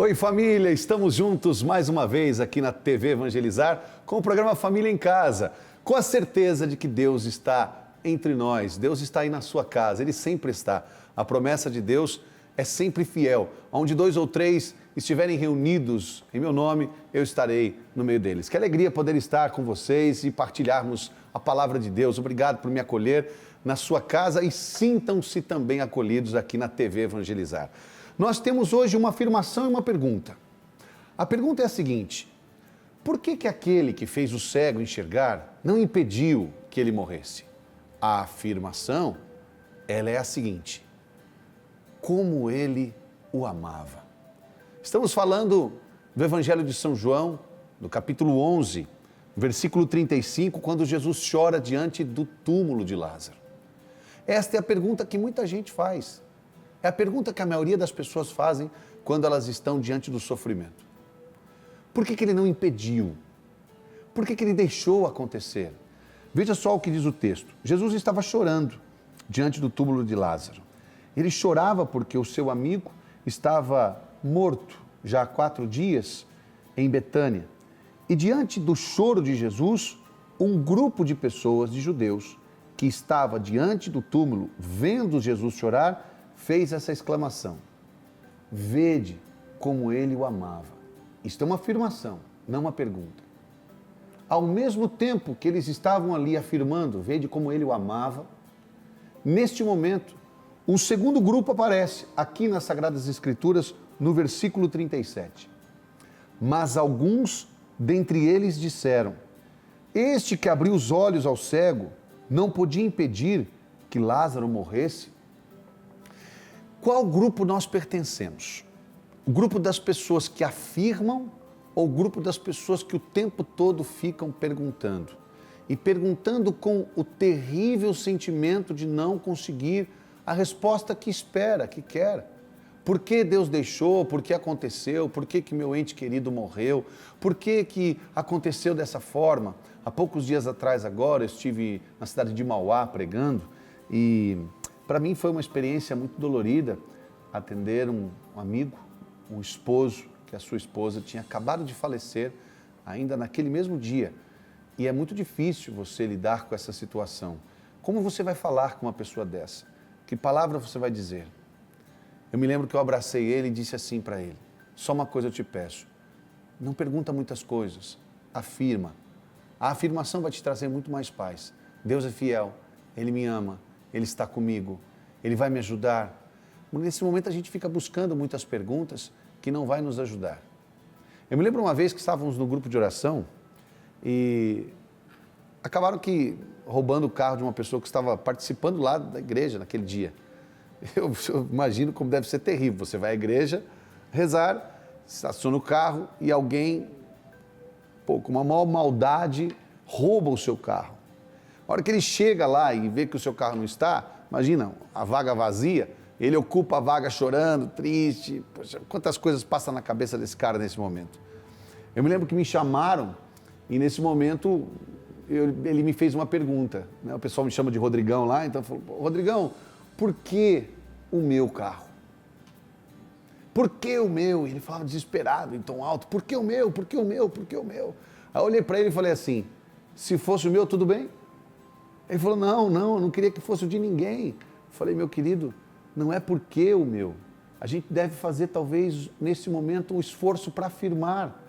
Oi, família, estamos juntos mais uma vez aqui na TV Evangelizar com o programa Família em Casa, com a certeza de que Deus está entre nós, Deus está aí na sua casa, Ele sempre está. A promessa de Deus é sempre fiel. Onde 2 ou 3 estiverem reunidos em meu nome, eu estarei no meio deles. Que alegria poder estar com vocês e partilharmos a palavra de Deus. Obrigado por me acolher na sua casa e sintam-se também acolhidos aqui na TV Evangelizar. Nós temos hoje uma afirmação e uma pergunta. A pergunta é a seguinte: por que aquele que fez o cego enxergar não impediu que ele morresse? A afirmação, ela é a seguinte: como ele o amava. Estamos falando do Evangelho de São João, no capítulo 11, versículo 35, quando Jesus chora diante do túmulo de Lázaro. Esta é a pergunta que muita gente faz. É a pergunta que a maioria das pessoas fazem quando elas estão diante do sofrimento. Por que ele não impediu? Por que ele deixou acontecer? Veja só o que diz o texto. Jesus estava chorando diante do túmulo de Lázaro. Ele chorava porque o seu amigo estava morto já há 4 dias em Betânia. E diante do choro de Jesus, um grupo de pessoas, de judeus, que estava diante do túmulo, vendo Jesus chorar, fez essa exclamação: vede como ele o amava. Isto é uma afirmação, não uma pergunta. Ao mesmo tempo que eles estavam ali afirmando, vede como ele o amava, neste momento, um segundo grupo aparece aqui nas Sagradas Escrituras, no versículo 37. Mas alguns dentre eles disseram: este que abriu os olhos ao cego não podia impedir que Lázaro morresse? Qual grupo nós pertencemos? O grupo das pessoas que afirmam ou o grupo das pessoas que o tempo todo ficam perguntando? E perguntando com o terrível sentimento de não conseguir a resposta que espera, que quer. Por que Deus deixou? Por que aconteceu? Por que meu ente querido morreu? Por que aconteceu dessa forma? Há poucos dias atrás agora eu estive na cidade de Mauá pregando e para mim foi uma experiência muito dolorida atender um amigo, um esposo, que a sua esposa tinha acabado de falecer ainda naquele mesmo dia. E é muito difícil você lidar com essa situação. Como você vai falar com uma pessoa dessa? Que palavra você vai dizer? Eu me lembro que eu abracei ele e disse assim para ele: só uma coisa eu te peço, não pergunta muitas coisas, afirma. A afirmação vai te trazer muito mais paz. Deus é fiel, Ele me ama, Ele está comigo, Ele vai me ajudar. Nesse momento a gente fica buscando muitas perguntas que não vai nos ajudar. Eu me lembro uma vez que estávamos no grupo de oração e acabaram que roubando o carro de uma pessoa que estava participando lá da igreja naquele dia. Eu imagino como deve ser terrível. Você vai à igreja rezar, estaciona o carro e alguém, com uma maior maldade, rouba o seu carro. A hora que ele chega lá e vê que o seu carro não está, imagina, a vaga vazia, ele ocupa a vaga chorando, triste. Poxa, quantas coisas passam na cabeça desse cara nesse momento. Eu me lembro que me chamaram e nesse momento ele me fez uma pergunta. Né? O pessoal me chama de Rodrigão lá, então falou: Rodrigão, por que o meu carro? Por que o meu? E ele falava desesperado, em tom alto: por que o meu? Por que o meu? Por que o meu? Aí eu olhei para ele e falei assim: se fosse o meu, tudo bem? Ele falou: não, eu não queria que fosse o de ninguém. Eu falei: meu querido, não é porque o meu. A gente deve fazer, talvez, nesse momento, um esforço para afirmar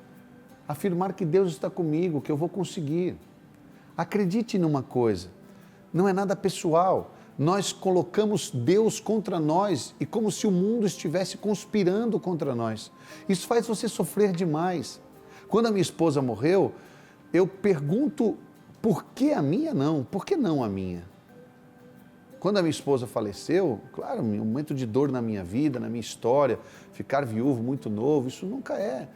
que Deus está comigo, que eu vou conseguir. Acredite numa coisa, não é nada pessoal. Nós colocamos Deus contra nós e como se o mundo estivesse conspirando contra nós. Isso faz você sofrer demais. Quando a minha esposa morreu, eu pergunto: por que a minha não? Por que não a minha? Quando a minha esposa faleceu, claro, um momento de dor na minha vida, na minha história, ficar viúvo muito novo, isso nunca é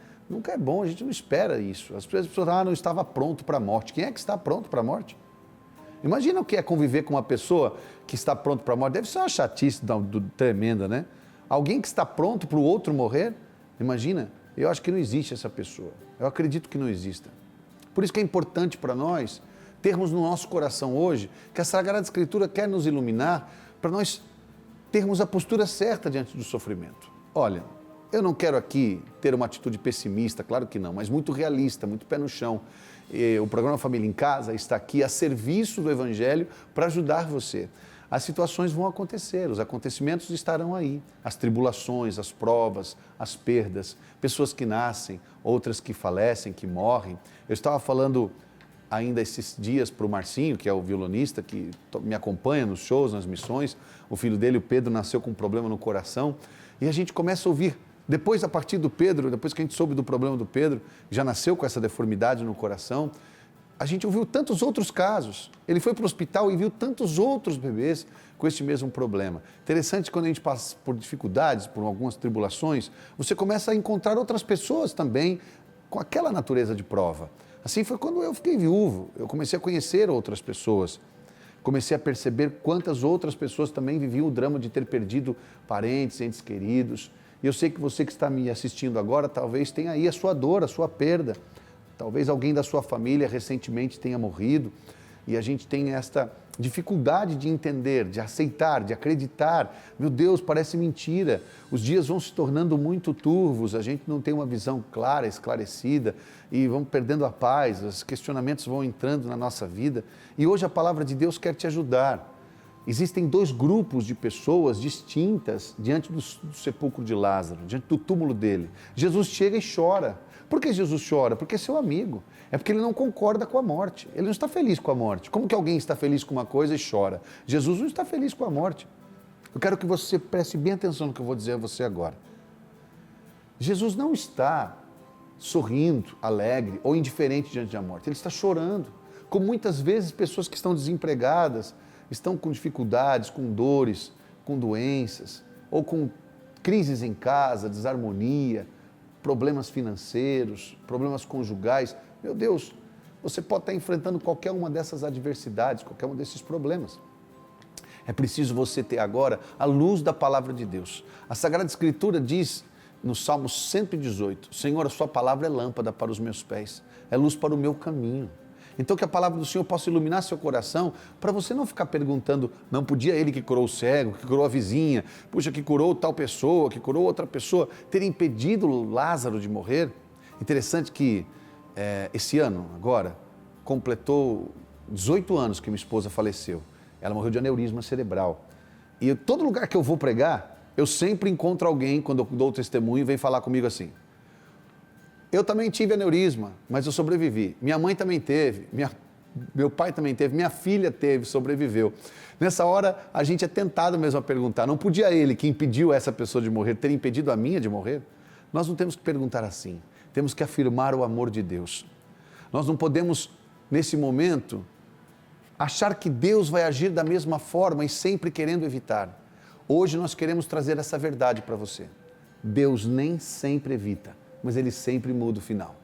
bom, a gente não espera isso. As pessoas não estava pronto para a morte. Quem é que está pronto para a morte? Imagina o que é conviver com uma pessoa que está pronto para a morte. Deve ser uma chatice tremenda, né? Alguém que está pronto para o outro morrer, imagina, eu acho que não existe essa pessoa. Eu acredito que não exista. Por isso que é importante para nós termos no nosso coração hoje que a Sagrada Escritura quer nos iluminar para nós termos a postura certa diante do sofrimento. Olha, Eu não quero aqui ter uma atitude pessimista, claro que não, mas muito realista, muito pé no chão. O programa Família em Casa está aqui a serviço do Evangelho para ajudar você. As situações vão acontecer, os acontecimentos estarão aí, as tribulações, as provas, as perdas, pessoas que nascem, outras que falecem, que morrem. Eu estava falando ainda esses dias para o Marcinho, que é o violonista que me acompanha nos shows, nas missões. O filho dele, o Pedro, nasceu com um problema no coração e a gente começa a ouvir. Depois, a partir do Pedro, depois que a gente soube do problema do Pedro, já nasceu com essa deformidade no coração, a gente ouviu tantos outros casos. Ele foi para o hospital e viu tantos outros bebês com este mesmo problema. Interessante, quando a gente passa por dificuldades, por algumas tribulações, você começa a encontrar outras pessoas também com aquela natureza de prova. Assim foi quando eu fiquei viúvo, eu comecei a conhecer outras pessoas. Comecei a perceber quantas outras pessoas também viviam o drama de ter perdido parentes, entes queridos. E eu sei que você que está me assistindo agora, talvez tenha aí a sua dor, a sua perda. Talvez alguém da sua família recentemente tenha morrido. E a gente tem esta dificuldade de entender, de aceitar, de acreditar. Meu Deus, parece mentira. Os dias vão se tornando muito turvos, a gente não tem uma visão clara, esclarecida e vamos perdendo a paz, os questionamentos vão entrando na nossa vida. E hoje a palavra de Deus quer te ajudar. Existem dois grupos de pessoas distintas diante do sepulcro de Lázaro, diante do túmulo dele. Jesus chega e chora. Por que Jesus chora? Porque é seu amigo. É porque ele não concorda com a morte. Ele não está feliz com a morte. Como que alguém está feliz com uma coisa e chora? Jesus não está feliz com a morte. Eu quero que você preste bem atenção no que eu vou dizer a você agora. Jesus não está sorrindo, alegre ou indiferente diante da morte. Ele está chorando. Como muitas vezes pessoas que estão desempregadas, estão com dificuldades, com dores, com doenças, ou com crises em casa, desarmonia, problemas financeiros, problemas conjugais. Meu Deus, você pode estar enfrentando qualquer uma dessas adversidades, qualquer um desses problemas. É preciso você ter agora a luz da palavra de Deus. A Sagrada Escritura diz no Salmo 118, Senhor, a sua palavra é lâmpada para os meus pés, é luz para o meu caminho. Então que a palavra do Senhor possa iluminar seu coração, para você não ficar perguntando, não podia ele que curou o cego, que curou a vizinha, puxa, que curou tal pessoa, que curou outra pessoa, ter impedido Lázaro de morrer. Interessante que esse ano, agora, completou 18 anos que minha esposa faleceu. Ela morreu de aneurisma cerebral. E todo lugar que eu vou pregar, eu sempre encontro alguém, quando eu dou o testemunho, vem falar comigo assim, eu também tive aneurisma, mas eu sobrevivi. Minha mãe também teve, meu pai também teve, minha filha teve, sobreviveu. Nessa hora, a gente é tentado mesmo a perguntar, não podia ele que impediu essa pessoa de morrer, ter impedido a minha de morrer? Nós não temos que perguntar assim, temos que afirmar o amor de Deus. Nós não podemos, nesse momento, achar que Deus vai agir da mesma forma e sempre querendo evitar. Hoje nós queremos trazer essa verdade para você. Deus nem sempre evita, mas ele sempre muda o final.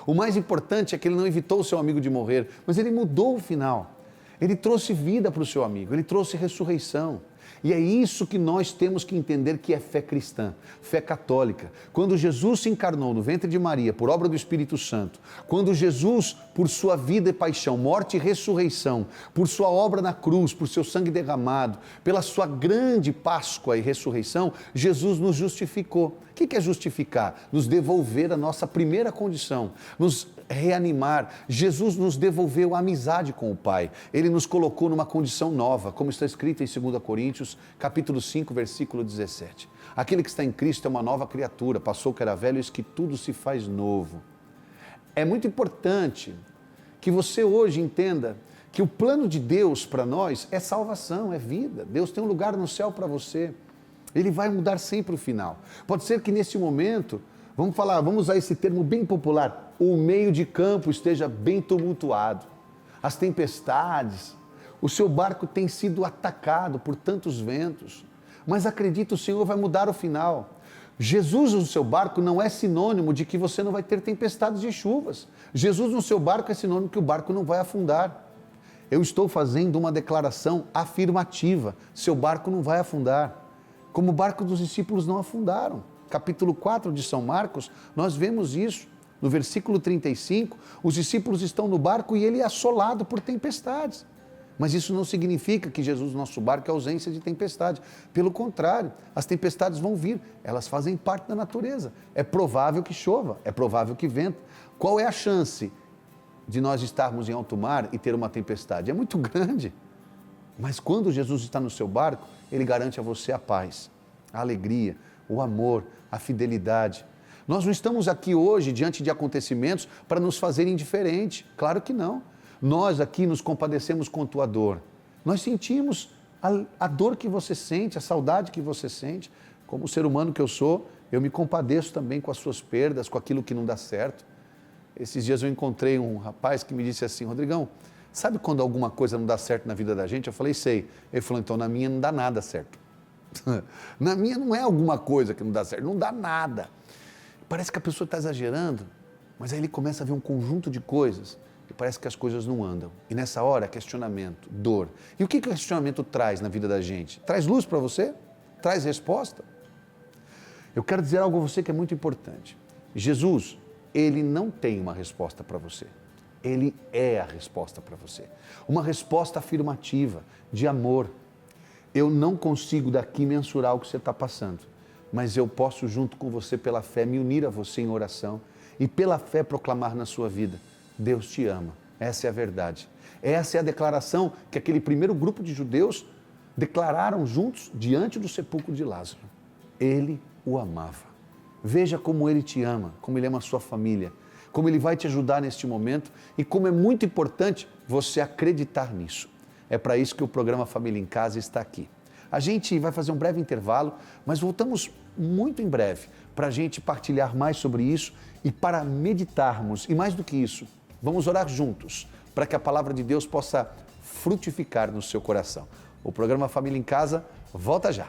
O mais importante é que ele não evitou o seu amigo de morrer, mas ele mudou o final. Ele trouxe vida para o seu amigo, ele trouxe ressurreição. E é isso que nós temos que entender que é fé cristã, fé católica. Quando Jesus se encarnou no ventre de Maria por obra do Espírito Santo, quando Jesus, por sua vida e paixão, morte e ressurreição, por sua obra na cruz, por seu sangue derramado, pela sua grande Páscoa e ressurreição, Jesus nos justificou. O que é justificar? Nos devolver a nossa primeira condição, nos reanimar. Jesus nos devolveu a amizade com o Pai. Ele nos colocou numa condição nova, como está escrito em 2 Coríntios, capítulo 5, versículo 17. Aquele que está em Cristo é uma nova criatura, passou o que era velho, eis que tudo se faz novo. É muito importante que você hoje entenda que o plano de Deus para nós é salvação, é vida. Deus tem um lugar no céu para você. Ele vai mudar sempre o final. Pode ser que nesse momento, vamos usar esse termo bem popular, o meio de campo esteja bem tumultuado. As tempestades, o seu barco tem sido atacado por tantos ventos. Mas acredita, o Senhor vai mudar o final. Jesus no seu barco não é sinônimo de que você não vai ter tempestades e chuvas. Jesus no seu barco é sinônimo que o barco não vai afundar. Eu estou fazendo uma declaração afirmativa. Seu barco não vai afundar. Como o barco dos discípulos não afundaram. Capítulo 4 de São Marcos, nós vemos isso. No versículo 35, os discípulos estão no barco e ele é assolado por tempestades. Mas isso não significa que Jesus, nosso barco, é ausência de tempestade. Pelo contrário, as tempestades vão vir, elas fazem parte da natureza. É provável que chova, é provável que vente. Qual é a chance de nós estarmos em alto mar e ter uma tempestade? É muito grande. Mas quando Jesus está no seu barco, Ele garante a você a paz, a alegria, o amor, a fidelidade. Nós não estamos aqui hoje diante de acontecimentos para nos fazerem indiferente. Claro que não. Nós aqui nos compadecemos com a tua dor. Nós sentimos a dor que você sente, a saudade que você sente. Como ser humano que eu sou, eu me compadeço também com as suas perdas, com aquilo que não dá certo. Esses dias eu encontrei um rapaz que me disse assim: Rodrigão, sabe quando alguma coisa não dá certo na vida da gente? Eu falei, sei. Ele falou, então na minha não dá nada certo. Na minha não é alguma coisa que não dá certo, não dá nada. Parece que a pessoa está exagerando, mas aí ele começa a ver um conjunto de coisas e parece que as coisas não andam. E nessa hora, questionamento, dor. E o que o questionamento traz na vida da gente? Traz luz para você? Traz resposta? Eu quero dizer algo a você que é muito importante. Jesus, Ele não tem uma resposta para você. Ele é a resposta para você. Uma resposta afirmativa, de amor. Eu não consigo daqui mensurar o que você está passando, mas eu posso, junto com você, pela fé, me unir a você em oração e pela fé proclamar na sua vida: Deus te ama. Essa é a verdade. Essa é a declaração que aquele primeiro grupo de judeus declararam juntos diante do sepulcro de Lázaro. Ele o amava. Veja como Ele te ama, como Ele ama a sua família, como Ele vai te ajudar neste momento e como é muito importante você acreditar nisso. É para isso que o programa Família em Casa está aqui. A gente vai fazer um breve intervalo, mas voltamos muito em breve para a gente partilhar mais sobre isso e para meditarmos. E mais do que isso, vamos orar juntos para que a palavra de Deus possa frutificar no seu coração. O programa Família em Casa volta já.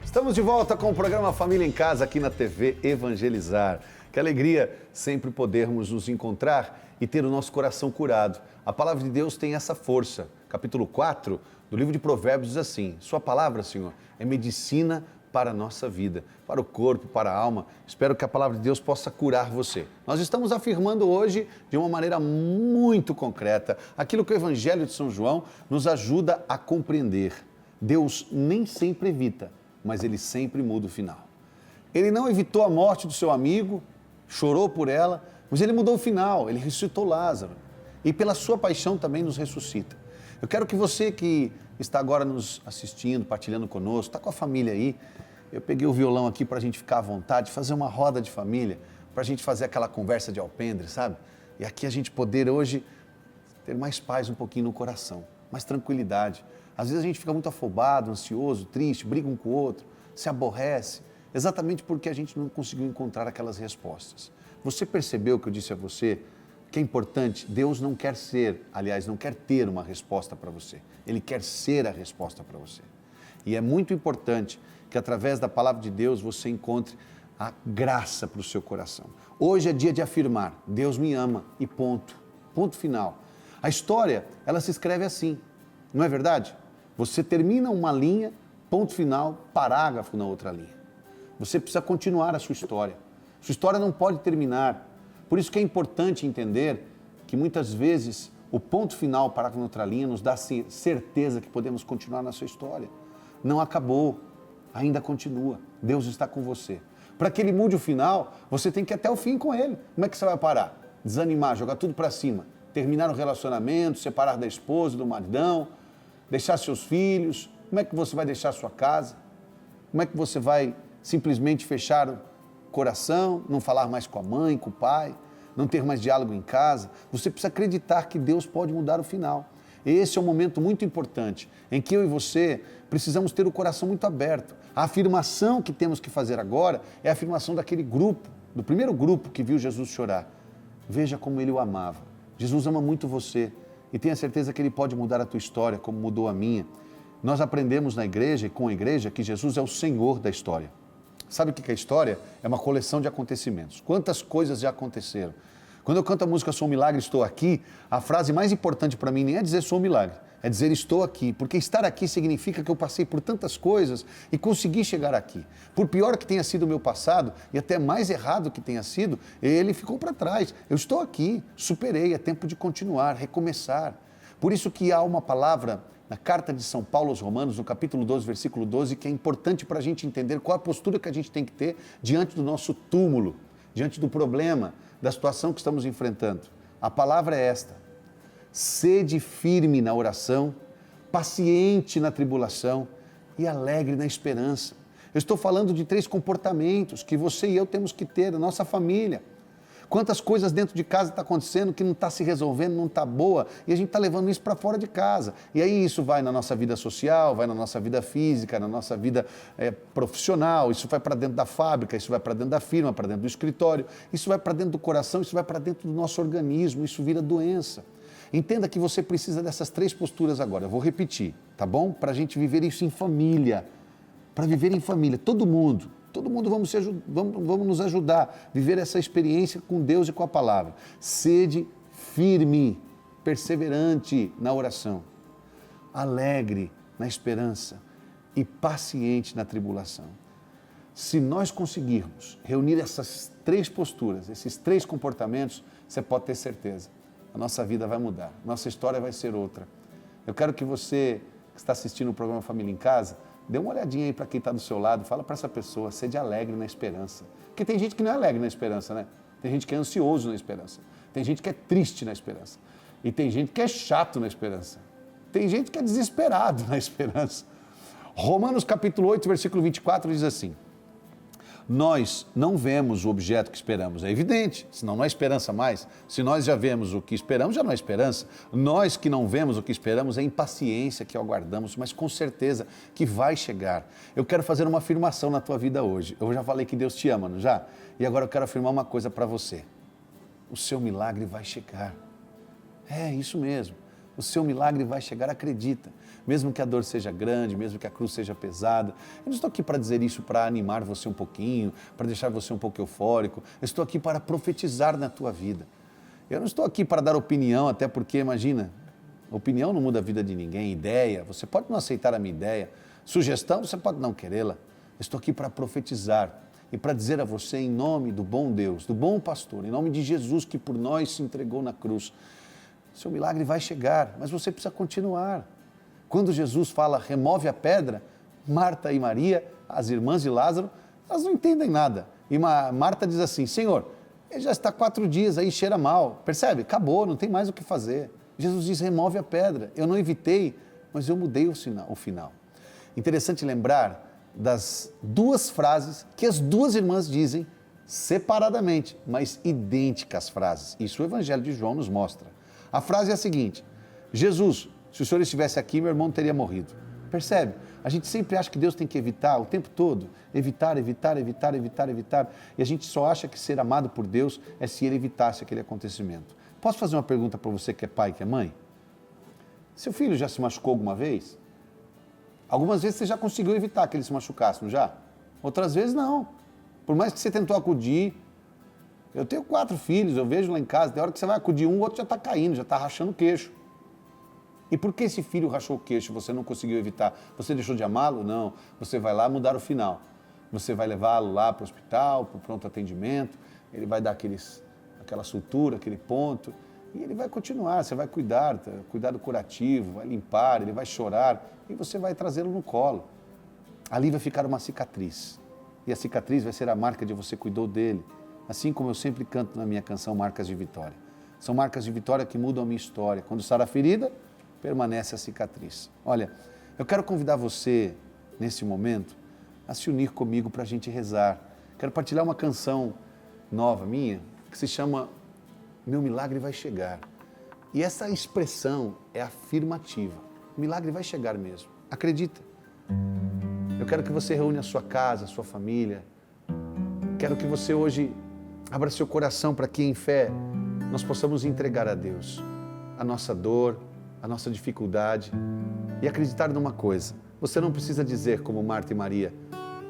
Estamos de volta com o programa Família em Casa aqui na TV Evangelizar. Que alegria sempre podermos nos encontrar e ter o nosso coração curado. A palavra de Deus tem essa força. Capítulo 4 do livro de Provérbios diz assim: Sua palavra, Senhor, é medicina para a nossa vida, para o corpo, para a alma. Espero que a palavra de Deus possa curar você. Nós estamos afirmando hoje de uma maneira muito concreta aquilo que o Evangelho de São João nos ajuda a compreender. Deus nem sempre evita, mas Ele sempre muda o final. Ele não evitou a morte do seu amigo, chorou por ela, mas Ele mudou o final, Ele ressuscitou Lázaro. E pela sua paixão também nos ressuscita. Eu quero que você que está agora nos assistindo, partilhando conosco, está com a família aí, eu peguei o violão aqui para a gente ficar à vontade, fazer uma roda de família, para a gente fazer aquela conversa de alpendre, sabe? E aqui a gente poder hoje ter mais paz um pouquinho no coração, mais tranquilidade. Às vezes a gente fica muito afobado, ansioso, triste, briga um com o outro, se aborrece, exatamente porque a gente não conseguiu encontrar aquelas respostas. Você percebeu que eu disse a você que é importante? Deus não quer ser, aliás, não quer ter uma resposta para você. Ele quer ser a resposta para você. E é muito importante que através da palavra de Deus você encontre a graça para o seu coração. Hoje é dia de afirmar: Deus me ama e ponto. Ponto final. A história, ela se escreve assim, não é verdade? Você termina uma linha, ponto final, parágrafo na outra linha. Você precisa continuar a sua história. Sua história não pode terminar. Por isso que é importante entender que muitas vezes o ponto final, parágrafo na outra linha, nos dá certeza que podemos continuar na sua história. Não acabou, ainda continua. Deus está com você. Para que Ele mude o final, você tem que ir até o fim com Ele. Como é que você vai parar? Desanimar, jogar tudo para cima, terminar o relacionamento, separar da esposa, do maridão, deixar seus filhos. Como é que você vai deixar sua casa? Como é que você vai simplesmente fechar o coração, não falar mais com a mãe, com o pai, não ter mais diálogo em casa? Você precisa acreditar que Deus pode mudar o final. Esse é um momento muito importante, em que eu e você precisamos ter o coração muito aberto. A afirmação que temos que fazer agora é a afirmação daquele grupo, do primeiro grupo que viu Jesus chorar. Veja como Ele o amava. Jesus ama muito você e tenha certeza que Ele pode mudar a tua história, como mudou a minha. Nós aprendemos na igreja e com a igreja que Jesus é o Senhor da história. Sabe o que é a história? É uma coleção de acontecimentos. Quantas coisas já aconteceram? Quando eu canto a música Sou um Milagre, Estou Aqui, a frase mais importante para mim nem é dizer Sou um Milagre, é dizer estou aqui, porque estar aqui significa que eu passei por tantas coisas e consegui chegar aqui. Por pior que tenha sido o meu passado, e até mais errado que tenha sido, ele ficou para trás. Eu estou aqui, superei, é tempo de continuar, recomeçar. Por isso que há uma palavra na carta de São Paulo aos Romanos, no capítulo 12, versículo 12, que é importante para a gente entender qual a postura que a gente tem que ter diante do nosso túmulo, diante do problema, da situação que estamos enfrentando. A palavra é esta: sede firme na oração, paciente na tribulação e alegre na esperança. Eu estou falando de 3 comportamentos que você e eu temos que ter na nossa família. Quantas coisas dentro de casa está acontecendo que não está se resolvendo, não está boa, e a gente está levando isso para fora de casa. E aí isso vai na nossa vida social, vai na nossa vida física, na nossa vida profissional, isso vai para dentro da fábrica, isso vai para dentro da firma, para dentro do escritório, isso vai para dentro do coração, isso vai para dentro do nosso organismo, isso vira doença. Entenda que você precisa dessas 3 posturas agora. Eu vou repetir, tá bom? Para a gente viver isso em família. Para viver em família, todo mundo vamos nos ajudar a viver essa experiência com Deus e com a palavra. Sede firme, perseverante na oração, alegre na esperança e paciente na tribulação. Se nós conseguirmos reunir essas 3 posturas, esses 3 comportamentos, você pode ter certeza, a nossa vida vai mudar, nossa história vai ser outra. Eu quero que você, que está assistindo o programa Família em Casa, dê uma olhadinha aí para quem está do seu lado, fala para essa pessoa, seja alegre na esperança. Porque tem gente que não é alegre na esperança, né? Tem gente que é ansioso na esperança. Tem gente que é triste na esperança. E tem gente que é chato na esperança. Tem gente que é desesperado na esperança. Romanos capítulo 8, versículo 24 diz assim: nós não vemos o objeto que esperamos, é evidente, senão não há esperança mais. Se nós já vemos o que esperamos, já não há esperança. Nós que não vemos o que esperamos, é impaciência que aguardamos, mas com certeza que vai chegar. Eu quero fazer uma afirmação na tua vida hoje. Eu já falei que Deus te ama, não já? E agora eu quero afirmar uma coisa para você. O seu milagre vai chegar. É isso mesmo. O seu milagre vai chegar, acredita. Mesmo que a dor seja grande, mesmo que a cruz seja pesada. Eu não estou aqui para dizer isso para animar você um pouquinho, para deixar você um pouco eufórico. Eu estou aqui para profetizar na tua vida. Eu não estou aqui para dar opinião, até porque, imagina, opinião não muda a vida de ninguém, ideia, você pode não aceitar a minha ideia, sugestão, você pode não querê-la. Eu estou aqui para profetizar e para dizer a você, em nome do bom Deus, do bom pastor, em nome de Jesus que por nós se entregou na cruz, seu milagre vai chegar, mas você precisa continuar. Quando Jesus fala, remove a pedra, Marta e Maria, as irmãs de Lázaro, elas não entendem nada. E Marta diz assim, Senhor, ele já está 4 dias aí, cheira mal. Percebe? Acabou, não tem mais o que fazer. Jesus diz, remove a pedra. Eu não evitei, mas eu mudei o final. Interessante lembrar das 2 frases que as 2 irmãs dizem separadamente, mas idênticas frases. Isso o Evangelho de João nos mostra. A frase é a seguinte, Jesus, se o Senhor estivesse aqui, meu irmão teria morrido. Percebe? A gente sempre acha que Deus tem que evitar o tempo todo, evitar. E a gente só acha que ser amado por Deus é se Ele evitasse aquele acontecimento. Posso fazer uma pergunta para você que é pai, que é mãe? Seu filho já se machucou alguma vez? Algumas vezes você já conseguiu evitar que ele se machucasse, não já? Outras vezes não. Por mais que você tentou acudir. Eu tenho 4 filhos, eu vejo lá em casa, tem hora que você vai acudir um, o outro já está caindo, já está rachando o queixo. E por que esse filho rachou o queixo e você não conseguiu evitar? Você deixou de amá-lo? Não. Você vai lá mudar o final. Você vai levá-lo lá para o hospital, para o pronto atendimento, ele vai dar aquela sutura, aquele ponto, e ele vai continuar, você vai cuidar do curativo, vai limpar, ele vai chorar, e você vai trazê-lo no colo. Ali vai ficar uma cicatriz. E a cicatriz vai ser a marca de você cuidou dele. Assim como eu sempre canto na minha canção Marcas de Vitória. São marcas de vitória que mudam a minha história. Quando sara a ferida, permanece a cicatriz. Olha, eu quero convidar você, nesse momento, a se unir comigo para a gente rezar. Quero partilhar uma canção nova minha, que se chama Meu Milagre Vai Chegar. E essa expressão é afirmativa. O milagre vai chegar mesmo. Acredita. Eu quero que você reúne a sua casa, a sua família. Quero que você hoje abra seu coração para que, em fé, nós possamos entregar a Deus a nossa dor, a nossa dificuldade e acreditar numa coisa. Você não precisa dizer, como Marta e Maria,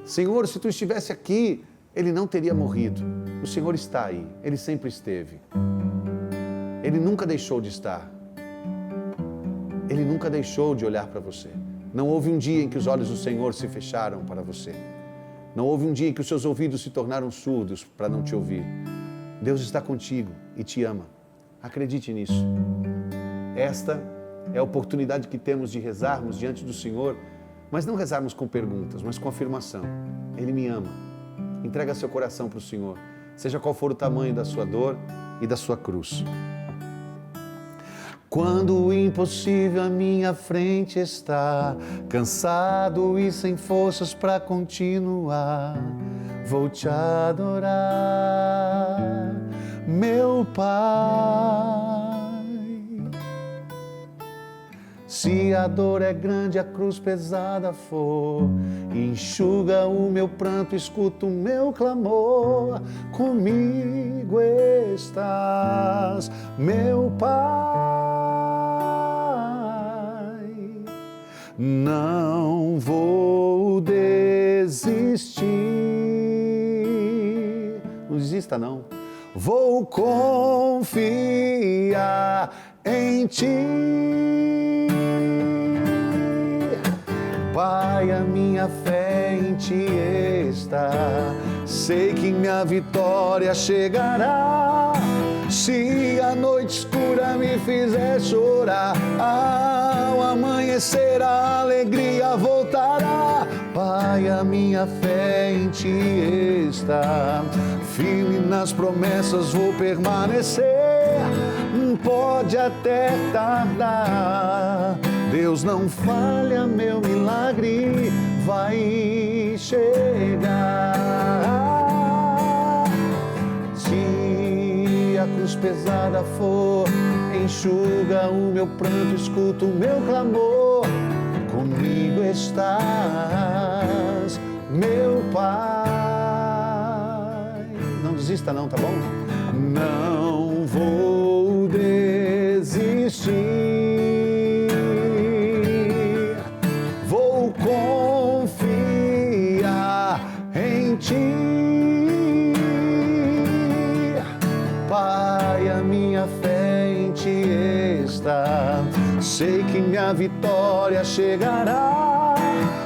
Senhor, se tu estivesse aqui, ele não teria morrido. O Senhor está aí, ele sempre esteve. Ele nunca deixou de estar. Ele nunca deixou de olhar para você. Não houve um dia em que os olhos do Senhor se fecharam para você. Não houve um dia em que os seus ouvidos se tornaram surdos para não te ouvir. Deus está contigo e te ama. Acredite nisso. Esta é a oportunidade que temos de rezarmos diante do Senhor, mas não rezarmos com perguntas, mas com afirmação. Ele me ama. Entrega seu coração para o Senhor, seja qual for o tamanho da sua dor e da sua cruz. Quando o impossível à minha frente está, cansado e sem forças para continuar, vou te adorar, meu Pai. Se a dor é grande, a cruz pesada for, enxuga o meu pranto, escuta o meu clamor. Comigo estás, meu Pai. Não vou desistir. Não desista, não. Vou confiar em Ti. Pai, a minha fé em Ti está. Sei que minha vitória chegará. Se a noite escura me fizer chorar, ao amanhecer a alegria voltará. Pai, a minha fé em Ti está. Firme nas promessas vou permanecer. Pode até tardar, Deus não falha, meu milagre vai chegar. Se a cruz pesada for, enxuga o meu pranto, escuta o meu clamor. Comigo estás, meu Pai. Não desista não, tá bom? Não vou desistir. Vou confiar em Ti. Pai, a minha fé em Ti está. Sei que minha vitória chegará.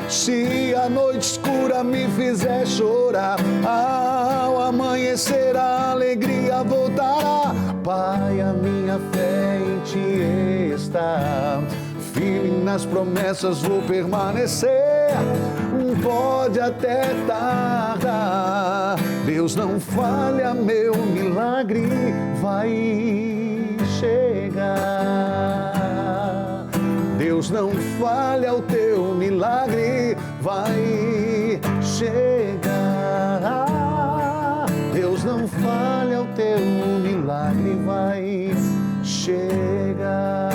Se a noite escura me fizer chorar, ao amanhecer a alegria voltará. Pai, a minha fé em Ti está. Firme nas promessas vou permanecer. Pode até tardar, Deus não falha, meu milagre vai chegar. Deus não falha, o teu milagre vai chegar. Deus não falha, o teu milagre vai chegar.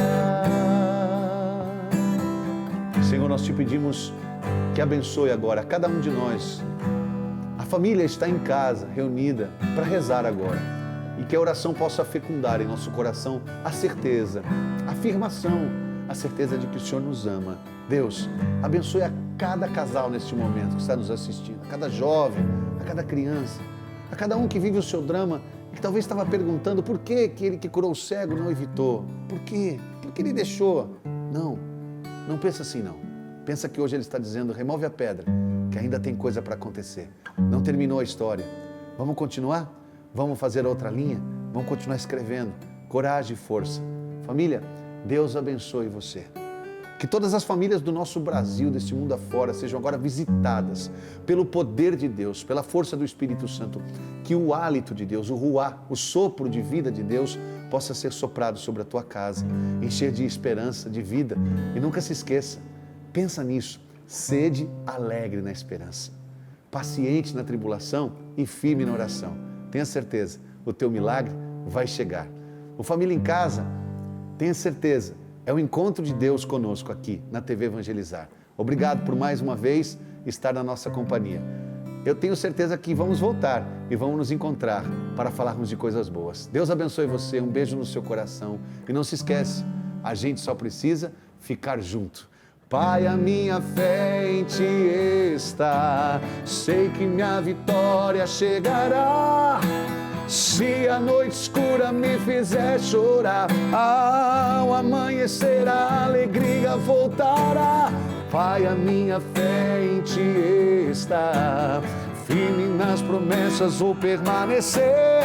Senhor, nós te pedimos que abençoe agora cada um de nós. A família está em casa, reunida, para rezar agora. E que a oração possa fecundar em nosso coração a certeza, a afirmação, a certeza de que o Senhor nos ama. Deus, abençoe a cada casal neste momento que está nos assistindo, a cada jovem, a cada criança, a cada um que vive o seu drama e que talvez estava perguntando por que ele que curou o cego não evitou. Por quê? Por que ele deixou? Não pensa assim não. Pensa que hoje Ele está dizendo, remove a pedra, que ainda tem coisa para acontecer. Não terminou a história. Vamos continuar? Vamos fazer outra linha? Vamos continuar escrevendo. Coragem e força. Família, Deus abençoe você. Que todas as famílias do nosso Brasil, deste mundo afora, sejam agora visitadas pelo poder de Deus, pela força do Espírito Santo. Que o hálito de Deus, o ruá, o sopro de vida de Deus, possa ser soprado sobre a tua casa, encher de esperança, de vida. E nunca se esqueça, pensa nisso, sede alegre na esperança, paciente na tribulação e firme na oração. Tenha certeza, o teu milagre vai chegar. O Família em Casa, tenha certeza, é o encontro de Deus conosco aqui na TV Evangelizar. Obrigado por mais uma vez estar na nossa companhia. Eu tenho certeza que vamos voltar e vamos nos encontrar para falarmos de coisas boas. Deus abençoe você, um beijo no seu coração. E não se esquece, a gente só precisa ficar junto. Pai, a minha fé em Ti está, sei que minha vitória chegará. Se a noite escura me fizer chorar, ao amanhecer a alegria voltará. Pai, a minha fé em Ti está, firme nas promessas vou permanecer.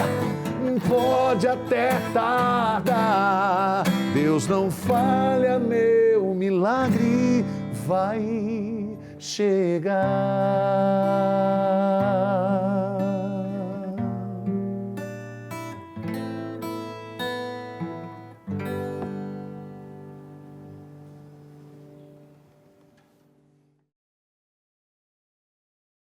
Pode até tardar, Deus não falha, meu milagre vai chegar.